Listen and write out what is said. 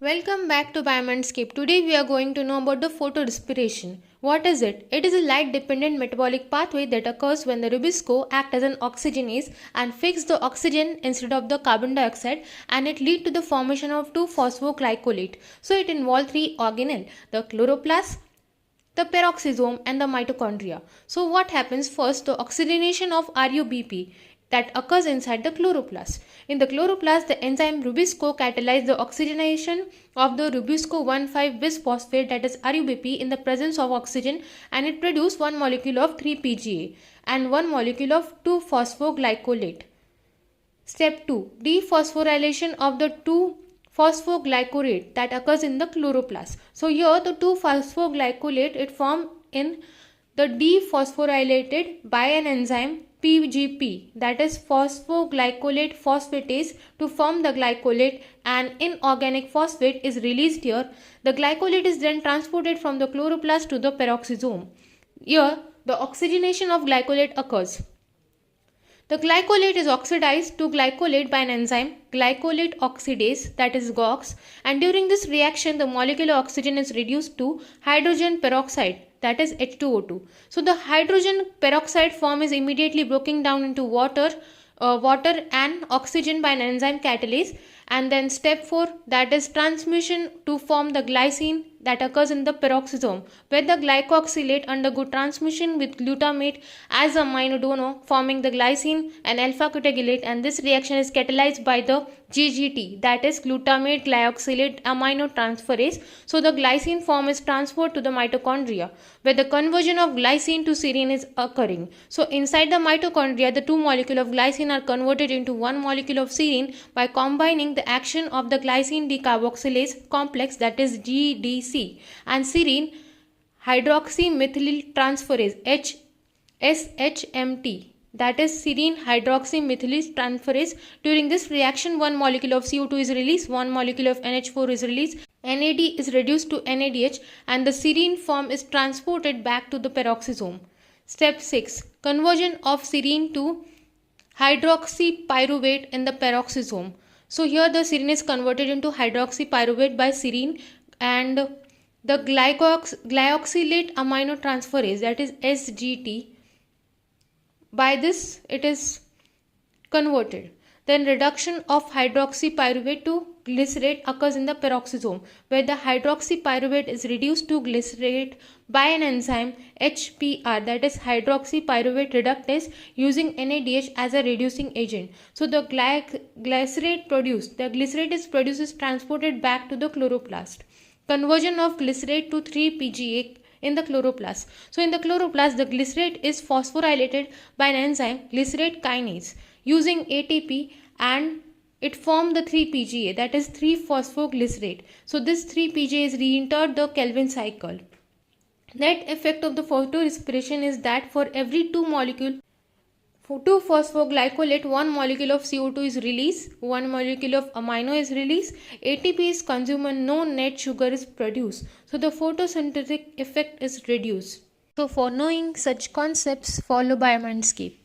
Welcome back to BioMindscape. Today we are going to know about the photorespiration. What is it? It is a light-dependent metabolic pathway that occurs when the riboscope acts as an oxygenase and fix the oxygen instead of the carbon dioxide, and it leads to the formation of 2-phosphoglycolate. So it involves 3 organelles: the chloroplast, the peroxisome and the mitochondria. So what happens first? The oxygenation of RUBP that occurs inside the chloroplast. In the chloroplast, the enzyme riboscope catalyzes the oxygenation of the riboscope 1,5-bisphosphate, that is RUBP, in the presence of oxygen, and it produces one molecule of 3-PGA and one molecule of 2-phosphoglycolate. Step 2. Dephosphorylation of the 2-phosphoglycolate that occurs in the chloroplast. So here the 2-phosphoglycolate it formed in the dephosphorylated by an enzyme PGP, that is phosphoglycolate phosphatase, to form the glycolate, and inorganic phosphate is released here. The glycolate is then transported from the chloroplast to the peroxisome. Here the oxygenation of glycolate occurs. The glycolate is oxidized to glycolate by an enzyme glycolate oxidase, that is GOX, and during this reaction the molecular oxygen is reduced to hydrogen peroxide, that is H2O2. So the hydrogen peroxide form is immediately broken down into water and oxygen by an enzyme catalase, and then step 4, that is transmutation to form the glycine that occurs in the peroxisome, where the glycoxylate undergo transmutation with glutamate as a amino donor, forming the glycine and alpha ketoglutarate, and this reaction is catalyzed by the GGT, that is glutamate glyoxylate aminotransferase. So the glycine form is transferred to the mitochondria, where the conversion of glycine to serine is occurring. So inside the mitochondria, the two molecules of glycine are converted into one molecule of serine by combining the action of the glycine decarboxylase complex, that is GDC, and serine hydroxymethyl transferase SHMT, that is serine hydroxymethyl transferase. During this reaction, one molecule of CO2 is released, one molecule of NH4 is released, NAD is reduced to NADH, and the serine form is transported back to the peroxisome. Step 6. Conversion of serine to hydroxypyruvate in the peroxisome. So here the serine is converted into hydroxypyruvate by serine, and the glyoxylate aminotransferase, that is SGT, by this it is converted. Then reduction of hydroxypyruvate to glycerate occurs in the peroxisome, where the hydroxypyruvate is reduced to glycerate by an enzyme HPR, that is hydroxypyruvate reductase, using NADH as a reducing agent. So the glycerate is produced is transported back to the chloroplast. Conversion of glycerate to 3-PGA in the chloroplast. So in the chloroplast, the glycerate is phosphorylated by an enzyme glycerate kinase using ATP, and it formed the 3-PGA, that is 3-phosphoglycerate. So this 3-PGA is re-entered the Kelvin cycle. Net effect of the photorespiration is that for every 2-phosphoglycolate, one molecule of CO2 is released, one molecule of amino is released, ATP is consumed, and no net sugar is produced. So the photosynthetic effect is reduced. So for knowing such concepts, follow BioMindscape.